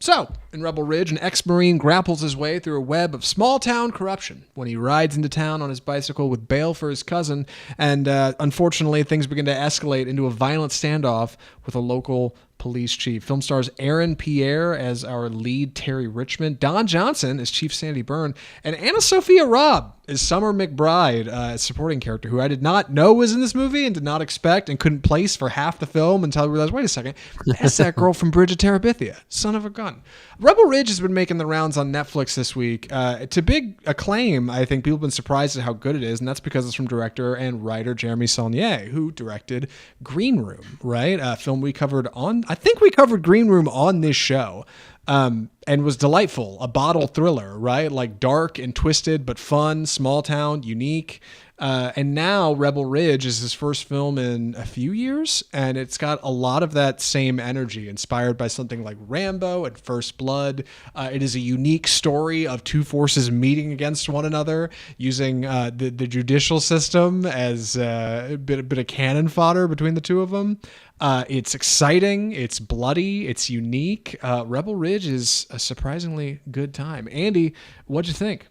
So, in Rebel Ridge, an ex-Marine grapples his way through a web of small-town corruption when he rides into town on his bicycle with bail for his cousin, and unfortunately, things begin to escalate into a violent standoff with a local police chief. Film stars Aaron Pierre as our lead Terry Richmond, Don Johnson as Chief Sandy Byrne, and AnnaSophia Robb as Summer McBride, a supporting character who I did not know was in this movie and did not expect and couldn't place for half the film until I realized, wait a second, that's that girl from Bridge of Terabithia, son of a gun. Rebel Ridge has been making the rounds on Netflix this week. To big acclaim, I think people have been surprised at how good it is, and that's because it's from director and writer Jeremy Saulnier, who directed Green Room, right? A film we covered I think we covered Green Room on this show. And was delightful, a bottle thriller, right? Like dark and twisted, but fun, small town, unique. And now Rebel Ridge is his first film in a few years, and it's got a lot of that same energy, inspired by something like Rambo and First Blood. It is a unique story of two forces meeting against one another, using the judicial system as a bit of cannon fodder between the two of them. It's exciting, it's bloody, it's unique. Rebel Ridge is a surprisingly good time. Andy, what'd you think?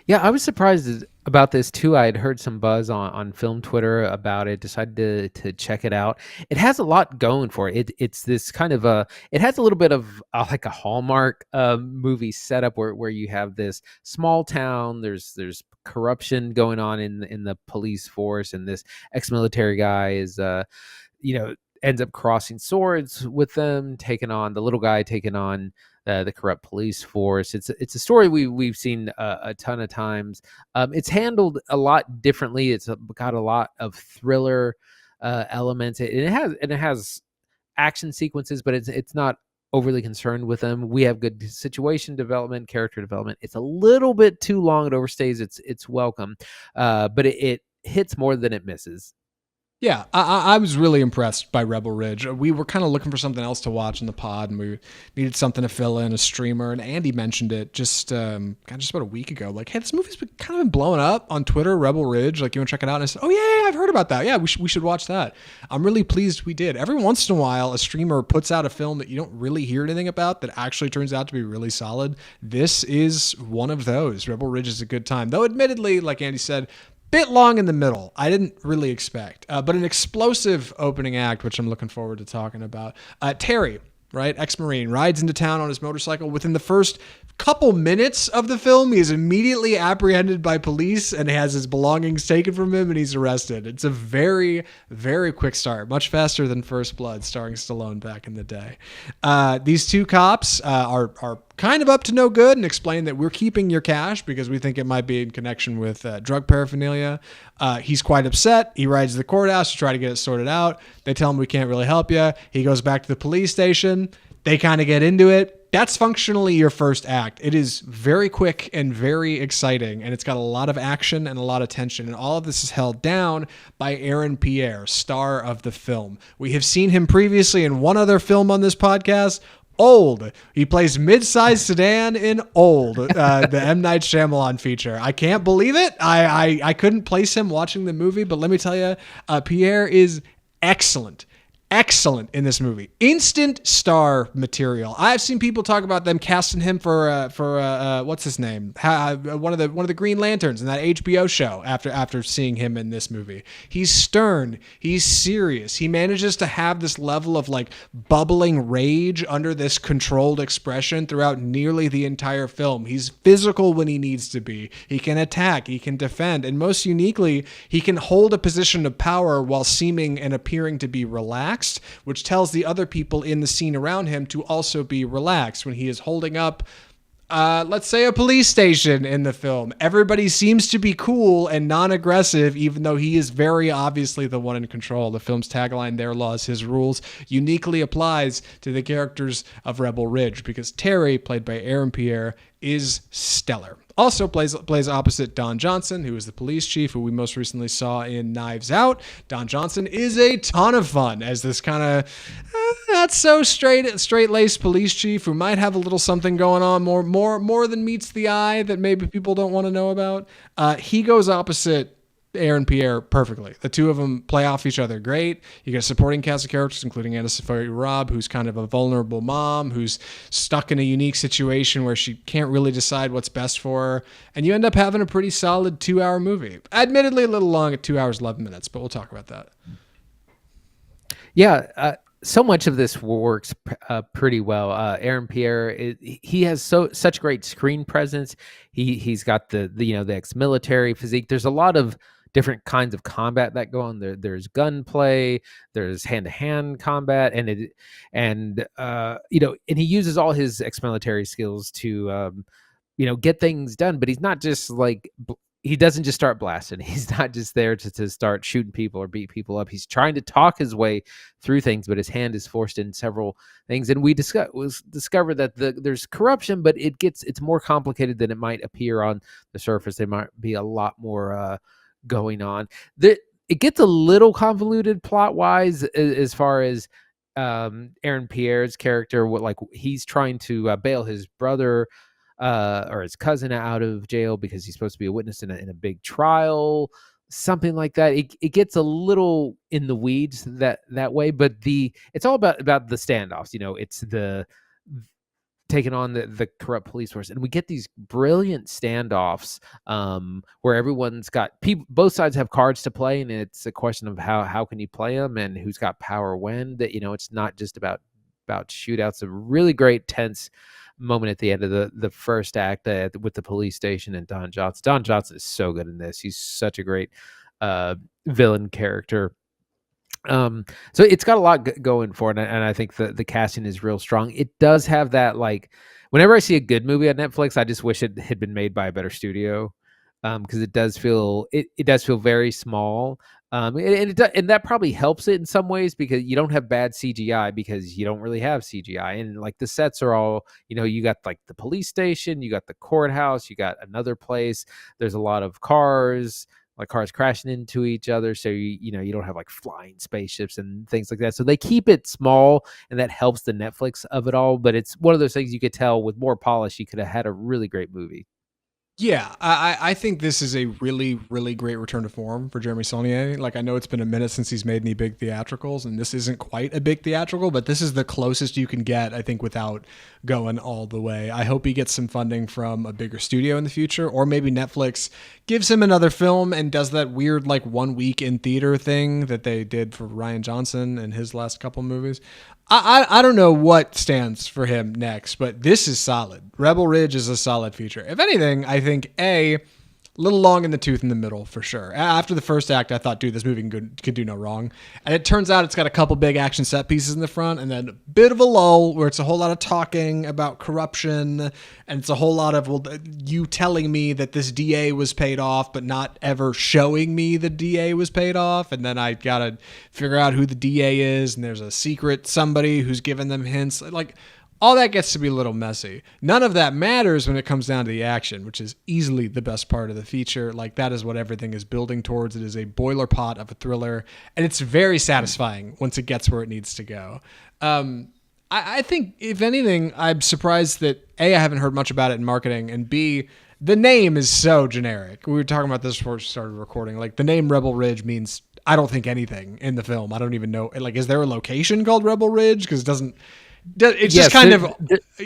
Yeah, I was surprised about this too. I had heard some buzz on film Twitter about it, decided to check it out. It has a lot going for it. It's this kind of it has a little bit of like a Hallmark movie setup where you have this small town, there's corruption going on in the police force, and this ex-military guy is ends up crossing swords with them, taking on the little guy, taking on the corrupt police force. It's a story we've seen a ton of times. It's handled a lot differently. It's got a lot of thriller elements. It has action sequences, but it's not overly concerned with them. We have good situation development, character development. It's a little bit too long. It overstays its welcome, but it hits more than it misses. Yeah, I was really impressed by Rebel Ridge. We were kind of looking for something else to watch in the pod, and we needed something to fill in, a streamer. And Andy mentioned it just about a week ago. Like, hey, this movie's been kind of been blowing up on Twitter, Rebel Ridge. Like, you want to check it out? And I said, oh, yeah, I've heard about that. Yeah, we should watch that. I'm really pleased we did. Every once in a while, a streamer puts out a film that you don't really hear anything about that actually turns out to be really solid. This is one of those. Rebel Ridge is a good time. Though, admittedly, like Andy said, bit long in the middle. I didn't really expect, but an explosive opening act, which I'm looking forward to talking about. Terry, right, ex-Marine, rides into town on his motorcycle. Within the first couple minutes of the film, he is immediately apprehended by police and has his belongings taken from him, and he's arrested. It's a very, very quick start, much faster than First Blood, starring Stallone back in the day. These two cops are kind of up to no good and explain that we're keeping your cash because we think it might be in connection with drug paraphernalia. He's quite upset. He rides to the courthouse to try to get it sorted out. They tell him we can't really help you. He goes back to the police station. They kind of get into it. That's functionally your first act. It is very quick and very exciting, and it's got a lot of action and a lot of tension, and all of this is held down by Aaron Pierre, star of the film. We have seen him previously in one other film on this podcast, Old. He plays mid-sized sedan in Old, the M. Night Shyamalan feature. I can't believe it. I couldn't place him watching the movie, but let me tell you, Pierre is excellent in this movie. Instant star material. I've seen people talk about them casting him for what's his name? One of the Green Lanterns in that HBO show after seeing him in this movie. He's stern, he's serious. He manages to have this level of like bubbling rage under this controlled expression throughout nearly the entire film. He's physical when he needs to be. He can attack, he can defend, and most uniquely, he can hold a position of power while seeming and appearing to be relaxed, which tells the other people in the scene around him to also be relaxed. When he is holding up, let's say, a police station in the film, everybody seems to be cool and non-aggressive, even though he is very obviously the one in control. The film's tagline, "Their laws, his rules," uniquely applies to the characters of Rebel Ridge because Terry, played by Aaron Pierre, is stellar. Also plays opposite Don Johnson, who is the police chief, who we most recently saw in Knives Out. Don Johnson is a ton of fun as this kind of not so straight-laced police chief who might have a little something going on, more than meets the eye that maybe people don't want to know about. He goes opposite Aaron Pierre perfectly. The two of them play off each other great. You get a supporting cast of characters, including AnnaSophia Robb, who's kind of a vulnerable mom who's stuck in a unique situation where she can't really decide what's best for her. And you end up having a pretty solid 2-hour movie. Admittedly, a little long at 2 hours, 11 minutes, but we'll talk about that. Yeah, so much of this works pretty well. Aaron Pierre, he has such great screen presence. He's got the ex-military physique. There's a lot of different kinds of combat that go on. There's gunplay, there's hand-to-hand combat, and he uses all his ex-military skills to get things done. But he's not just like he doesn't just start blasting. He's not just there to start shooting people or beat people up. He's trying to talk his way through things, but his hand is forced in several things. And we discovered that there's corruption, but it's more complicated than it might appear on the surface. There might be a lot more going on. It gets a little convoluted plot wise as far as Aaron Pierre's character. He's trying to bail his brother or his cousin out of jail because he's supposed to be a witness in a big trial, something like that. It gets a little in the weeds that way, but it's all about the standoffs. It's the taking on the corrupt police force, and we get these brilliant standoffs where everyone's got people, both sides have cards to play, and it's a question of how can you play them and who's got power when. That it's not just about shootouts. A really great tense moment at the end of the first act with the police station and Don Johnson. Don Johnson is so good in this. He's such a great villain character. So it's got a lot going for it, and I think the casting is real strong. It does have that, like, whenever I see a good movie on Netflix, I just wish it had been made by a better studio, because it does feel very small. And that probably helps it in some ways, because you don't have bad CGI because you don't really have CGI, and like the sets are all, you got like the police station, you got the courthouse, you got another place. There's a lot of cars crashing into each other, so you don't have like flying spaceships and things like that. So they keep it small, and that helps the Netflix of it all. But it's one of those things you could tell with more polish, you could have had a really great movie. Yeah, I think this is a really, really great return to form for Jeremy Saulnier. Like, I know it's been a minute since he's made any big theatricals, and this isn't quite a big theatrical, but this is the closest you can get, I think, without going all the way. I hope he gets some funding from a bigger studio in the future, or maybe Netflix gives him another film and does that weird, like, 1 week in theater thing that they did for Rian Johnson and his last couple movies. I don't know what stands for him next, but this is solid. Rebel Ridge is a solid feature. If anything, I think a little long in the tooth in the middle for sure. After the first act, I thought, dude, this movie could do no wrong. And it turns out it's got a couple big action set pieces in the front, and then a bit of a lull where it's a whole lot of talking about corruption, and it's a whole lot of, well, you telling me that this DA was paid off, but not ever showing me the DA was paid off. And then I got to figure out who the DA is, and there's a secret somebody who's giving them hints. Like, all that gets to be a little messy. None of that matters when it comes down to the action, which is easily the best part of the feature. Like, that is what everything is building towards. It is a boiler pot of a thriller, and it's very satisfying once it gets where it needs to go. I think, if anything, I'm surprised that A, I haven't heard much about it in marketing, and B, the name is so generic. We were talking about this before we started recording. Like, the name Rebel Ridge means, I don't think, anything in the film. I don't even know. Like, is there a location called Rebel Ridge? Because it doesn't... It's just kind of,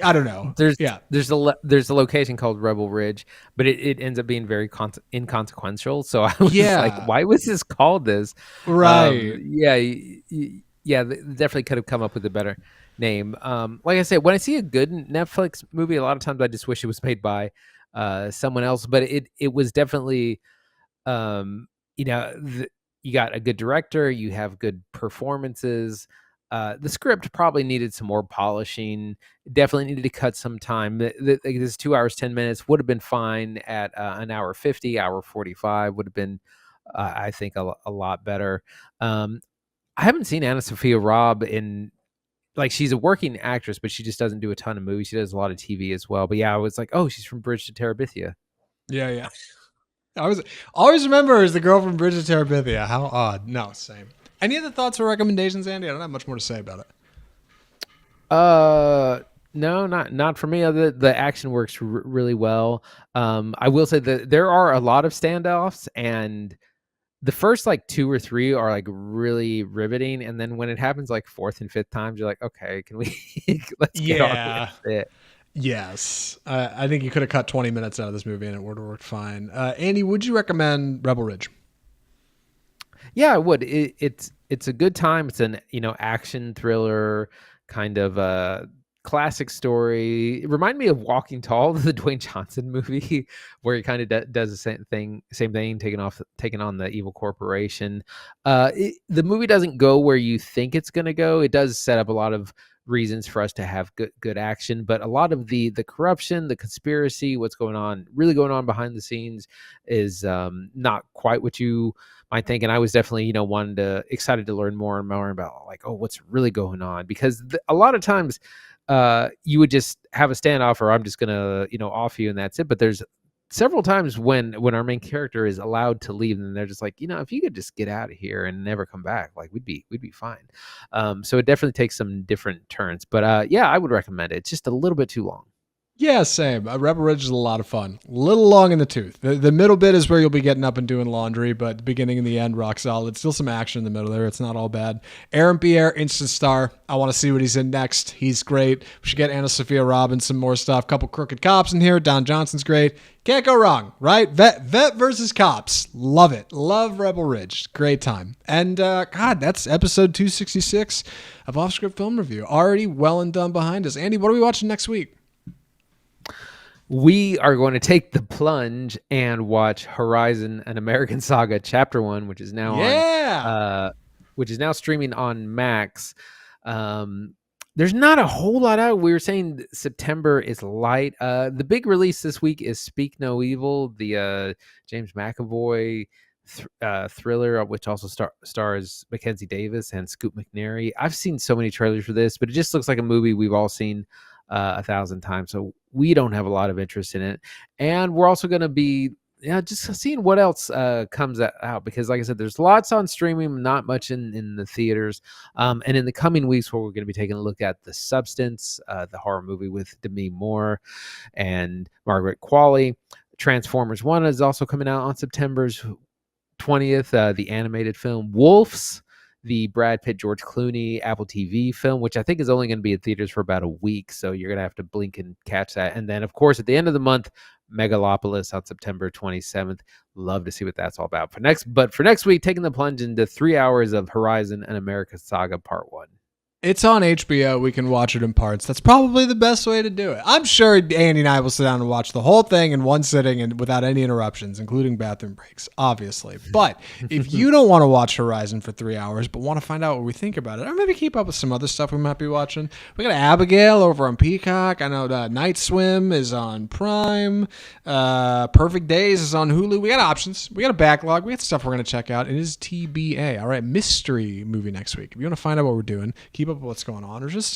I don't know. There's a location called Rebel Ridge, but it ends up being very inconsequential. So I was like, why was this called this? Right. Yeah, definitely could have come up with a better name. Like I said, when I see a good Netflix movie, a lot of times I just wish it was made by someone else. But it was definitely, you got a good director, you have good performances. The script probably needed some more polishing. Definitely needed to cut some time. This 2 hours, 10 minutes would have been fine at an hour 50, hour 45 would have been, I think, a lot better. I haven't seen AnnaSophia Robb in, like, she's a working actress, but she just doesn't do a ton of movies. She does a lot of TV as well. But yeah, I was like, oh, she's from Bridge to Terabithia. Yeah. I always remember her as the girl from Bridge to Terabithia. How odd. No, same. Any other thoughts or recommendations, Andy? I don't have much more to say about it. No, not for me. The action works really well. I will say that there are a lot of standoffs, and the first like 2 or 3 are like really riveting, and then when it happens like 4th and 5th times, you're like, okay, can we let's get on with Yeah. it. Yes. I think you could have cut 20 minutes out of this movie and it would have worked fine. Andy, would you recommend Rebel Ridge? Yeah, I would. It's a good time. It's an action thriller kind of classic story. It reminded me of Walking Tall, the Dwayne Johnson movie, where he kind of does the same thing, taking on the evil corporation. The movie doesn't go where you think it's going to go. It does set up a lot of reasons for us to have good action, but a lot of the corruption, the conspiracy, what's really going on behind the scenes is not quite what you might think. And I was definitely excited to learn more and more about like, oh, what's really going on, because a lot of times you would just have a standoff, or I'm just gonna off you and that's it. But there's several times when our main character is allowed to leave, and they're just like, if you could just get out of here and never come back, like we'd be fine. So it definitely takes some different turns, but yeah, I would recommend it. It's just a little bit too long. Yeah, same. Rebel Ridge is a lot of fun. A little long in the tooth. The middle bit is where you'll be getting up and doing laundry, but the beginning and the end, rock solid. Still some action in the middle there. It's not all bad. Aaron Pierre, instant star. I want to see what he's in next. He's great. We should get AnnaSophia Robb and some more stuff. Couple crooked cops in here. Don Johnson's great. Can't go wrong, right? Vet versus cops. Love it. Love Rebel Ridge. Great time. And God, that's episode 266 of Off Script Film Review. Already well and done behind us. Andy, what are we watching next week? We are going to take the plunge and watch Horizon: An American Saga Chapter 1, which is now streaming on Max. There's not a whole lot out. We were saying September is light. The big release this week is Speak No Evil, the James McAvoy thriller, which also stars Mackenzie Davis and Scoot McNairy. I've seen so many trailers for this, but it just looks like a movie we've all seen 1,000 times. So we don't have a lot of interest in it. And we're also going to be just seeing what else comes out, because like I said, there's lots on streaming, not much in the theaters. And in the coming weeks, where we're going to be taking a look at The Substance, the horror movie with Demi Moore and Margaret Qualley. Transformers 1 is also coming out on September 20th. The animated film Wolves, the Brad Pitt, George Clooney Apple TV film, which I think is only going to be in theaters for about a week. So you're going to have to blink and catch that. And then, of course, at the end of the month, Megalopolis on September 27th. Love to see what that's all about. For next week, taking the plunge into 3 hours of Horizon: An American Saga Part 1. It's on HBO. We can watch it in parts. That's probably the best way to do it. I'm sure Andy and I will sit down and watch the whole thing in one sitting and without any interruptions, including bathroom breaks, obviously. But if you don't want to watch Horizon for 3 hours, but want to find out what we think about it, or maybe keep up with some other stuff we might be watching, we got Abigail over on Peacock. I know Night Swim is on Prime. Perfect Days is on Hulu. We got options. We got a backlog. We got stuff we're going to check out. It is TBA. All right, mystery movie next week. If you want to find out what we're doing, keep up with what's going on, or just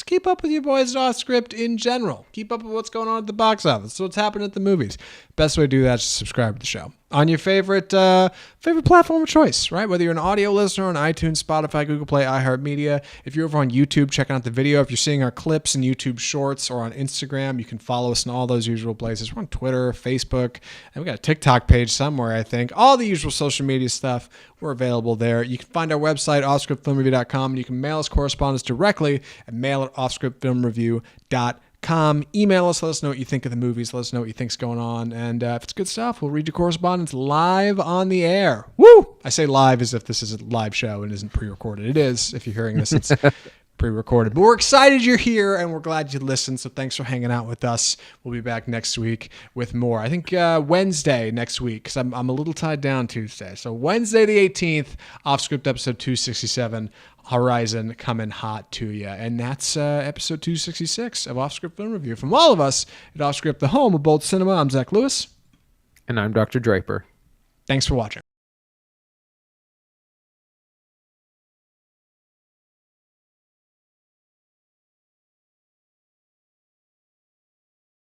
keep up with your boys Off Script in general. Keep up with what's going on at the box office, so what's happening at the movies. Best way to do that is to subscribe to the show on your favorite platform of choice, right? Whether you're an audio listener on iTunes, Spotify, Google Play, iHeartMedia. If you're over on YouTube, checking out the video. If you're seeing our clips in YouTube Shorts or on Instagram, you can follow us in all those usual places. We're on Twitter, Facebook, and we got a TikTok page somewhere, I think. All the usual social media stuff, we're available there. You can find our website, offscriptfilmreview.com, and you can mail us correspondence directly at mail@offscriptfilmreview.com. Email us, let us know what you think of the movies, let us know what you think's going on, and if it's good stuff, we'll read your correspondence live on the air. Woo! I say live as if this is a live show and isn't pre-recorded. It is. If you're hearing this, it's pre-recorded. But we're excited you're here, and we're glad you listened, so thanks for hanging out with us. We'll be back next week with more. I think Wednesday next week, because I'm a little tied down Tuesday. So Wednesday the 18th, Off Script episode 267, Horizon coming hot to you. And that's episode 266 of Off Script Film Review. From all of us at Off Script, the home of bold cinema, I'm Zach Lewis. And I'm Dr. Draper. Thanks for watching.